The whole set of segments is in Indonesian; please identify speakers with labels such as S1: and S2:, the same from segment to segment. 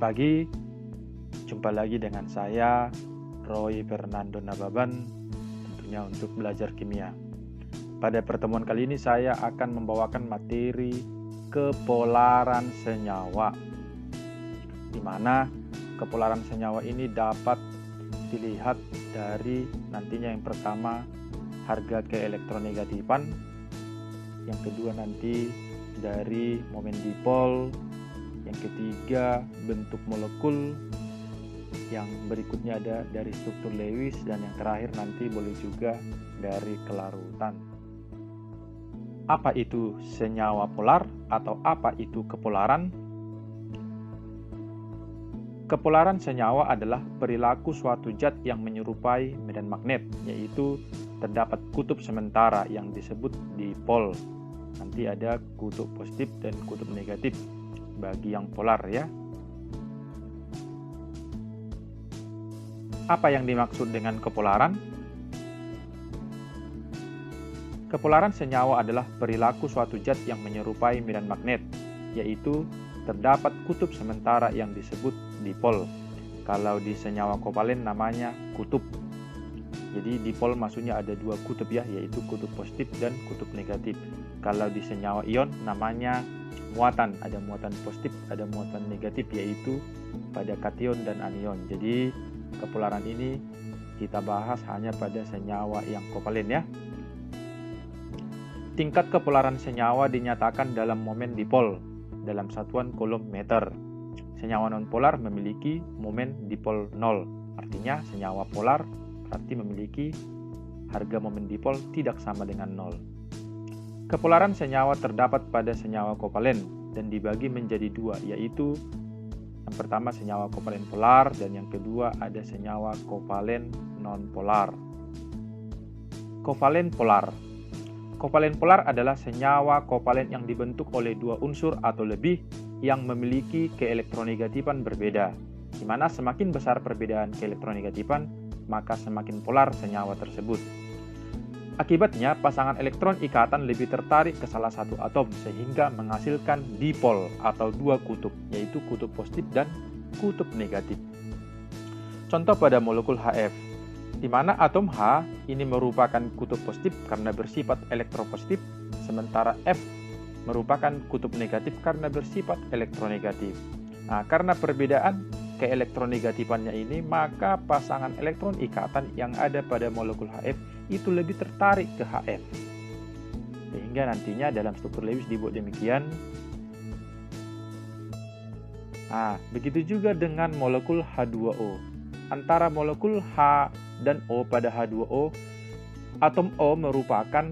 S1: pagi, jumpa lagi dengan saya, Roy Fernando Nababan, tentunya untuk belajar kimia. Pada pertemuan kali ini saya akan membawakan materi kepolaran senyawa, di mana kepolaran senyawa ini dapat dilihat dari nantinya yang pertama harga keelektronegatifan, yang kedua nanti dari momen dipol, yang ketiga bentuk molekul, yang berikutnya ada dari struktur Lewis, dan yang terakhir nanti boleh juga dari kelarutan. Apa itu senyawa polar atau apa itu kepolaran? Kepolaran senyawa adalah perilaku suatu zat yang menyerupai medan magnet, yaitu terdapat kutub sementara yang disebut dipol. Nanti ada kutub positif dan kutub negatif bagi yang polar ya. Apa yang dimaksud dengan kepolaran? Kepolaran senyawa adalah perilaku suatu zat yang menyerupai medan magnet, yaitu terdapat kutub sementara yang disebut dipol. Kalau di senyawa kovalen namanya kutub. Jadi dipol maksudnya ada dua kutub ya, yaitu kutub positif dan kutub negatif. Kalau di senyawa ion namanya muatan, ada muatan positif, ada muatan negatif, yaitu pada kation dan anion. Jadi kepolaran ini kita bahas hanya pada senyawa yang kovalen ya. Tingkat kepolaran senyawa dinyatakan dalam momen dipol dalam satuan coulomb meter. Senyawa nonpolar memiliki momen dipol 0, artinya senyawa polar berarti memiliki harga momen dipol tidak sama dengan 0. Kepolaran senyawa terdapat pada senyawa kovalen dan dibagi menjadi dua, yaitu yang pertama senyawa kovalen polar dan yang kedua ada senyawa kovalen nonpolar. Kovalen polar. Kovalen polar adalah senyawa kovalen yang dibentuk oleh dua unsur atau lebih yang memiliki keelektronegatifan berbeda, di mana semakin besar perbedaan keelektronegatifan, maka semakin polar senyawa tersebut. Akibatnya, pasangan elektron ikatan lebih tertarik ke salah satu atom sehingga menghasilkan dipol atau dua kutub, yaitu kutub positif dan kutub negatif. Contoh pada molekul HF, di mana atom H ini merupakan kutub positif karena bersifat elektropositif, sementara F merupakan kutub negatif karena bersifat elektronegatif. Nah, karena perbedaan keelektronegatifannya ini, maka pasangan elektron ikatan yang ada pada molekul HF itu lebih tertarik ke HF. Sehingga nantinya dalam struktur Lewis dibuat demikian. Nah, begitu juga dengan molekul H2O. Antara molekul H dan O pada H2O, atom O merupakan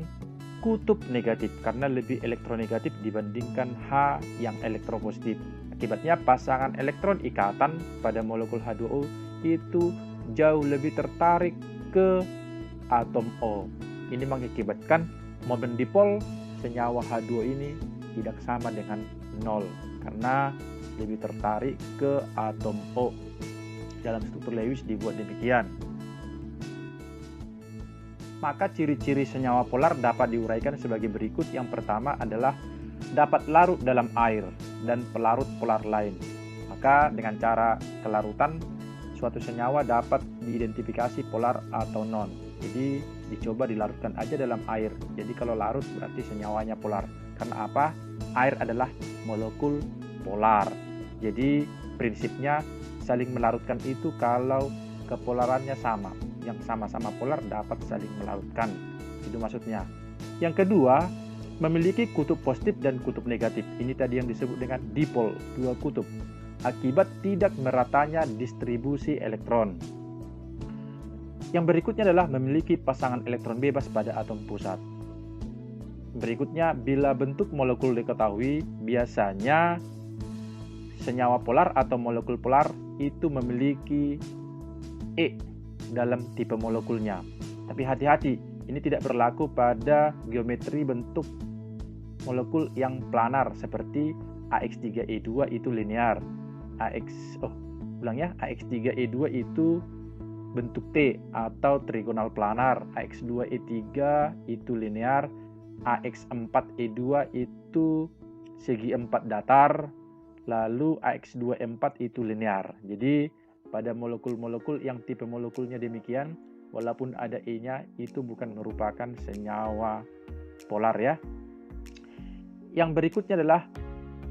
S1: kutub negatif karena lebih elektronegatif dibandingkan H yang elektropositif. Akibatnya pasangan elektron ikatan pada molekul H2O itu jauh lebih tertarik ke atom O. Ini mengakibatkan momen dipol senyawa H2O ini tidak sama dengan 0 karena lebih tertarik ke atom O. Dalam struktur Lewis dibuat demikian. Maka ciri-ciri senyawa polar dapat diuraikan sebagai berikut. Yang pertama adalah dapat larut dalam air dan pelarut polar lain. Maka dengan cara kelarutan, suatu senyawa dapat diidentifikasi polar atau non. Jadi dicoba dilarutkan aja dalam air. Jadi kalau larut berarti senyawanya polar. Karena apa? Air adalah molekul polar. Jadi prinsipnya saling melarutkan itu kalau kepolarannya sama. Yang sama-sama polar dapat saling melarutkan. Itu maksudnya. Yang kedua, memiliki kutub positif dan kutub negatif. Ini tadi yang disebut dengan dipol, dua kutub. Akibat tidak meratanya distribusi elektron. Yang berikutnya adalah memiliki pasangan elektron bebas pada atom pusat. Berikutnya, bila bentuk molekul diketahui, biasanya senyawa polar atau molekul polar itu memiliki E dalam tipe molekulnya. Tapi hati-hati, ini tidak berlaku pada geometri bentuk molekul yang planar seperti AX3E2 itu linear. AX3E2 itu bentuk T atau trigonal planar. AX2E3 itu linear. AX4E2 itu segi 4 datar. lalu AX2E4 itu linear. Jadi pada molekul-molekul yang tipe molekulnya demikian, walaupun ada E-nya, itu bukan merupakan senyawa polar ya. Yang berikutnya adalah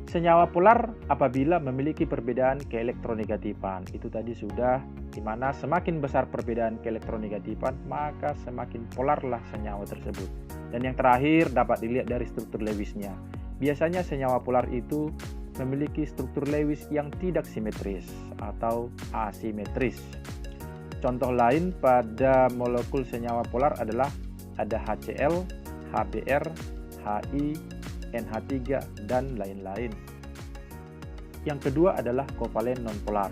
S1: senyawa polar apabila memiliki perbedaan keelektronegatifan. Itu tadi sudah, di mana semakin besar perbedaan keelektronegatifan, maka semakin polarlah senyawa tersebut. Dan yang terakhir dapat dilihat dari struktur Lewisnya. Biasanya senyawa polar itu memiliki struktur Lewis yang tidak simetris atau asimetris. Contoh lain pada molekul senyawa polar adalah ada HCl, HBr, HI, NH3, dan lain-lain. Yang kedua adalah kovalen nonpolar.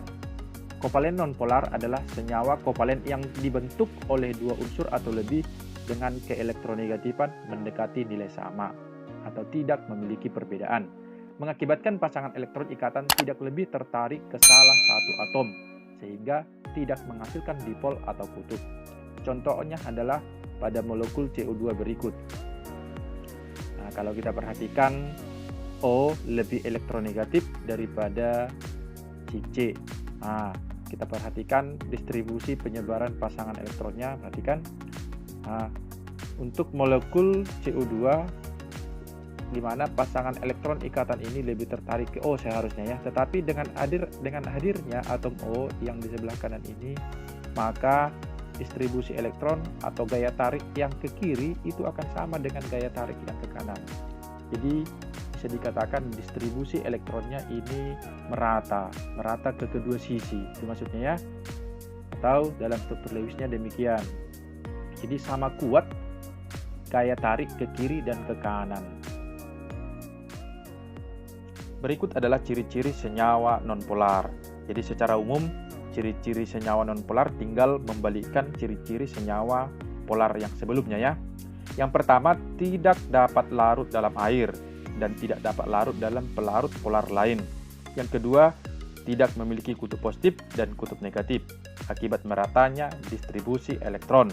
S1: Kovalen nonpolar adalah senyawa kovalen yang dibentuk oleh dua unsur atau lebih dengan keelektronegatifan mendekati nilai sama atau tidak memiliki perbedaan, mengakibatkan pasangan elektron ikatan tidak lebih tertarik ke salah satu atom, sehingga tidak menghasilkan dipol atau kutub. Contohnya adalah pada molekul CO2 berikut. Nah, kalau kita perhatikan, O lebih elektronegatif daripada si C. Nah, kita perhatikan distribusi penyebaran pasangan elektronnya, perhatikan. Nah, untuk molekul CO2, di mana pasangan elektron ikatan ini lebih tertarik ke O seharusnya ya, tetapi dengan hadirnya atom O yang di sebelah kanan ini, maka distribusi elektron atau gaya tarik yang ke kiri itu akan sama dengan gaya tarik yang ke kanan. Jadi bisa dikatakan distribusi elektronnya ini merata ke kedua sisi, itu maksudnya ya, atau dalam struktur Lewisnya demikian. Jadi sama kuat gaya tarik ke kiri dan ke kanan. Berikut adalah ciri-ciri senyawa nonpolar. Jadi secara umum, ciri-ciri senyawa nonpolar tinggal membalikkan ciri-ciri senyawa polar yang sebelumnya ya. Yang pertama, tidak dapat larut dalam air dan tidak dapat larut dalam pelarut polar lain. Yang kedua, tidak memiliki kutub positif dan kutub negatif akibat meratanya distribusi elektron.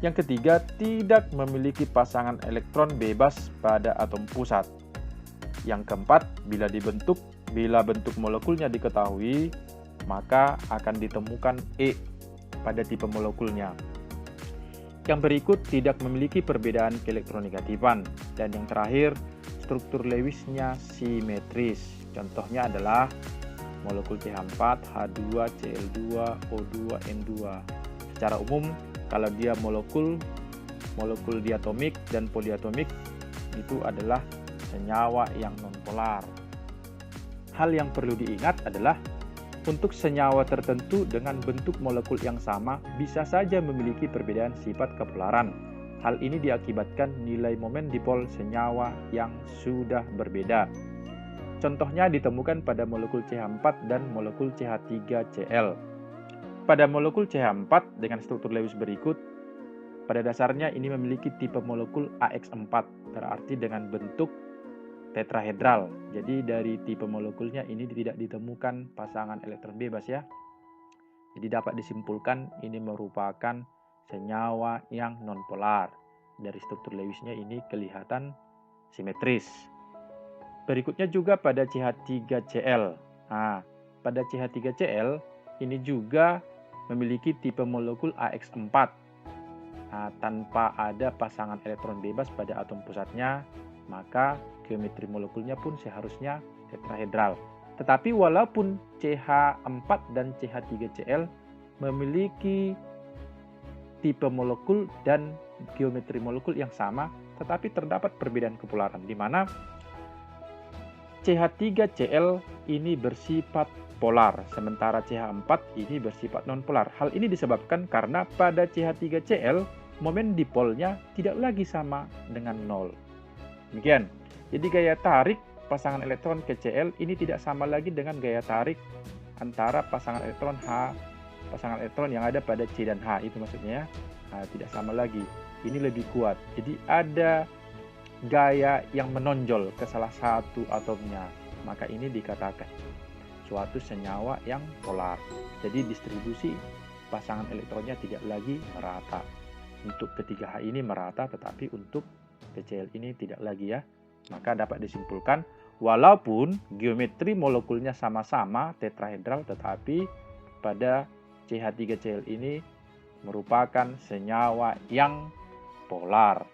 S1: Yang ketiga, tidak memiliki pasangan elektron bebas pada atom pusat. Yang keempat, bila bentuk molekulnya diketahui, maka akan ditemukan E pada tipe molekulnya. Yang berikut tidak memiliki perbedaan keelektronegatifan. Dan yang terakhir, struktur Lewisnya simetris. Contohnya adalah molekul CH4, H2, Cl2, O2, N2. Secara umum, kalau dia molekul diatomik dan poliatomik, itu adalah senyawa yang nonpolar. Hal yang perlu diingat adalah untuk senyawa tertentu dengan bentuk molekul yang sama bisa saja memiliki perbedaan sifat kepolaran. Hal ini diakibatkan nilai momen dipol senyawa yang sudah berbeda. Contohnya ditemukan pada molekul CH4 dan molekul CH3Cl. Pada molekul CH4 dengan struktur Lewis berikut, pada dasarnya ini memiliki tipe molekul AX4, berarti dengan bentuk tetrahedral. Jadi dari tipe molekulnya ini tidak ditemukan pasangan elektron bebas ya. Jadi dapat disimpulkan ini merupakan senyawa yang nonpolar. Dari struktur Lewisnya ini kelihatan simetris. Berikutnya juga pada CH3Cl. Nah, pada CH3Cl ini juga memiliki tipe molekul AX4. Nah, tanpa ada pasangan elektron bebas pada atom pusatnya, maka geometri molekulnya pun seharusnya tetrahedral. Tetapi walaupun CH4 dan CH3Cl memiliki tipe molekul dan geometri molekul yang sama, tetapi terdapat perbedaan kepolaran di mana CH3Cl ini bersifat polar, sementara CH4 ini bersifat nonpolar. Hal ini disebabkan karena pada CH3Cl momen dipolnya tidak lagi sama dengan 0. Demikian. Jadi gaya tarik pasangan elektron ke Cl ini tidak sama lagi dengan gaya tarik antara pasangan elektron yang ada pada C dan H, itu maksudnya ya. Nah, tidak sama lagi. Ini lebih kuat. Jadi ada gaya yang menonjol ke salah satu atomnya. Maka ini dikatakan suatu senyawa yang polar. Jadi distribusi pasangan elektronnya tidak lagi merata. Untuk ketiga H ini merata, tetapi untuk PCl ini tidak lagi ya. Maka dapat disimpulkan, Walaupun geometri molekulnya sama-sama tetrahedral, tetapi pada CH3Cl ini merupakan senyawa yang polar.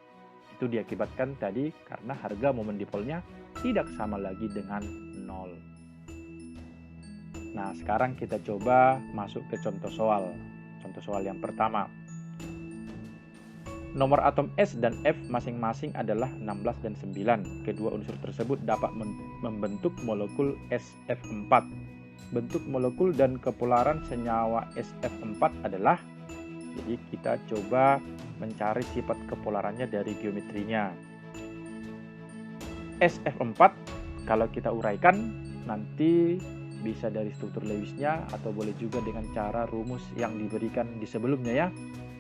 S1: Itu diakibatkan tadi karena harga momen dipolnya tidak sama lagi dengan 0. Nah, sekarang kita coba masuk ke contoh soal. Contoh soal yang pertama. Nomor atom S dan F masing-masing adalah 16 dan 9. Kedua unsur tersebut dapat membentuk molekul SF4. Bentuk molekul dan kepolaran senyawa SF4 adalah, jadi kita coba mencari sifat kepolarannya dari geometrinya. SF4 kalau kita uraikan nanti bisa dari struktur Lewisnya atau boleh juga dengan cara rumus yang diberikan di sebelumnya ya,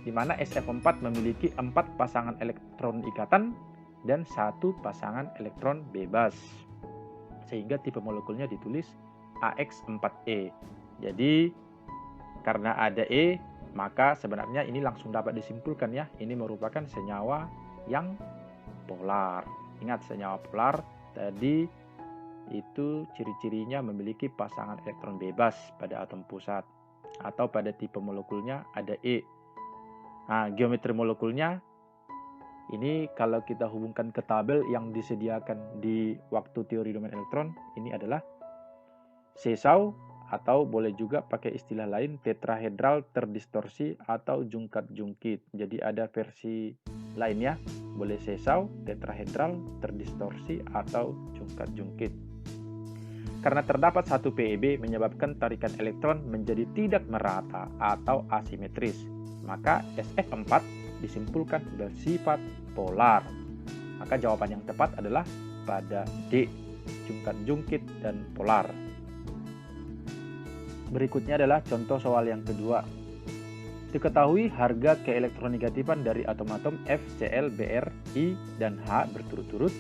S1: di mana SF4 memiliki 4 pasangan elektron ikatan dan 1 pasangan elektron bebas, sehingga tipe molekulnya ditulis AX4E. Jadi karena ada E, maka sebenarnya ini langsung dapat disimpulkan ya, ini merupakan senyawa yang polar. Ingat, senyawa polar tadi itu ciri-cirinya memiliki pasangan elektron bebas pada atom pusat atau pada tipe molekulnya ada E. Nah, geometri molekulnya ini kalau kita hubungkan ke tabel yang disediakan di waktu teori domain elektron, ini adalah sesau atau boleh juga pakai istilah lain tetrahedral terdistorsi atau jungkat-jungkit. Jadi ada versi lainnya, boleh sesau, tetrahedral, terdistorsi atau jungkat-jungkit. Karena terdapat satu PeB menyebabkan tarikan elektron menjadi tidak merata atau asimetris, maka SF4 disimpulkan bersifat polar. Maka jawaban yang tepat adalah pada D, jungkat-jungkit dan polar. Berikutnya adalah contoh soal yang kedua. Diketahui harga keelektronegatifan dari atom-atom F, Cl, Br, I, dan H berturut-turut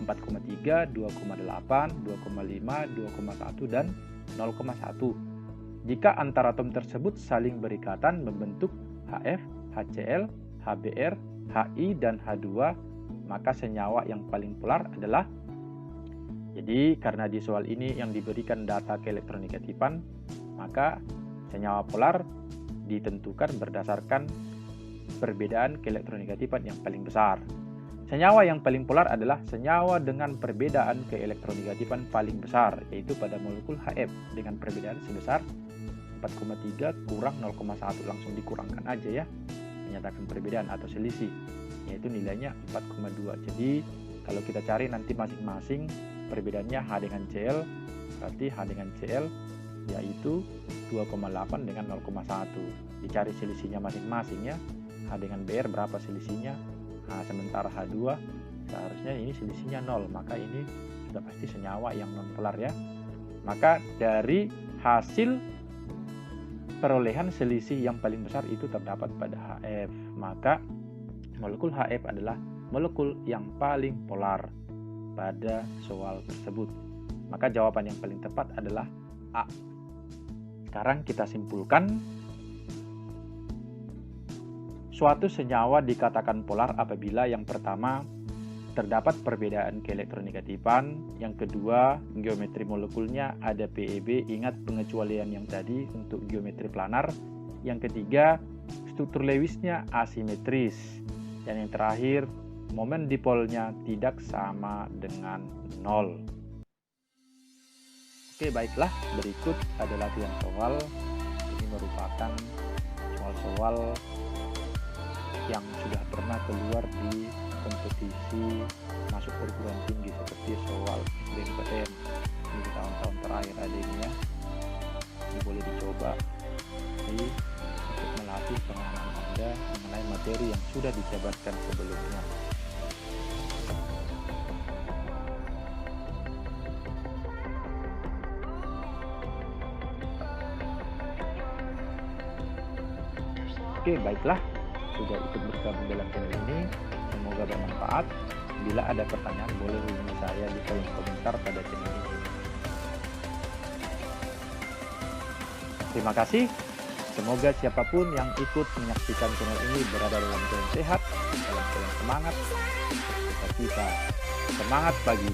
S1: 4,3, 2,8, 2,5, 2,1, dan 0,1. Jika antar atom tersebut saling berikatan membentuk HF, HCl, HBr, HI, dan H2, maka senyawa yang paling polar adalah. Jadi karena di soal ini yang diberikan data keelektronegatifan, maka senyawa polar ditentukan berdasarkan perbedaan keelektronegatifan yang paling besar. Senyawa yang paling polar adalah senyawa dengan perbedaan keelektronegatifan paling besar, yaitu pada molekul HF dengan perbedaan sebesar 4,3 kurang 0,1, langsung dikurangkan aja ya, menyatakan perbedaan atau selisih, yaitu nilainya 4,2. Jadi kalau kita cari nanti masing-masing perbedaannya H dengan Cl, berarti H dengan Cl yaitu 2,8 dengan 0,1. Dicari selisihnya masing-masing ya. H dengan Br berapa selisihnya? Sementara H2 seharusnya ini selisihnya 0, maka ini sudah pasti senyawa yang non-polar ya. Maka dari hasil perolehan selisih yang paling besar itu terdapat pada HF. Maka molekul HF adalah molekul yang paling polar pada soal tersebut. Maka jawaban yang paling tepat adalah A. Sekarang kita simpulkan. Suatu senyawa dikatakan polar apabila yang pertama terdapat perbedaan keelektronegatifan, yang kedua geometri molekulnya ada PeB, ingat pengecualian yang tadi untuk geometri planar, yang ketiga struktur Lewisnya asimetris, dan yang terakhir momen dipolnya tidak sama dengan 0. Oke, baiklah, berikut adalah latihan soal. Ini merupakan soal-soal yang sudah pernah keluar di kompetisi masuk perguruan tinggi seperti soal SBMPTN di tahun-tahun terakhir ada ini ya. Ini boleh dicoba untuk melatih pengalaman Anda mengenai materi yang sudah dijabarkan sebelumnya. Oke, baiklah, sudah ikut bergabung dalam channel ini, semoga bermanfaat. Bila ada pertanyaan boleh hubungi saya di kolom komentar pada channel ini. Terima kasih. Semoga siapapun yang ikut menyaksikan channel ini berada dalam keadaan sehat, dalam keadaan semangat, kita semangat pagi.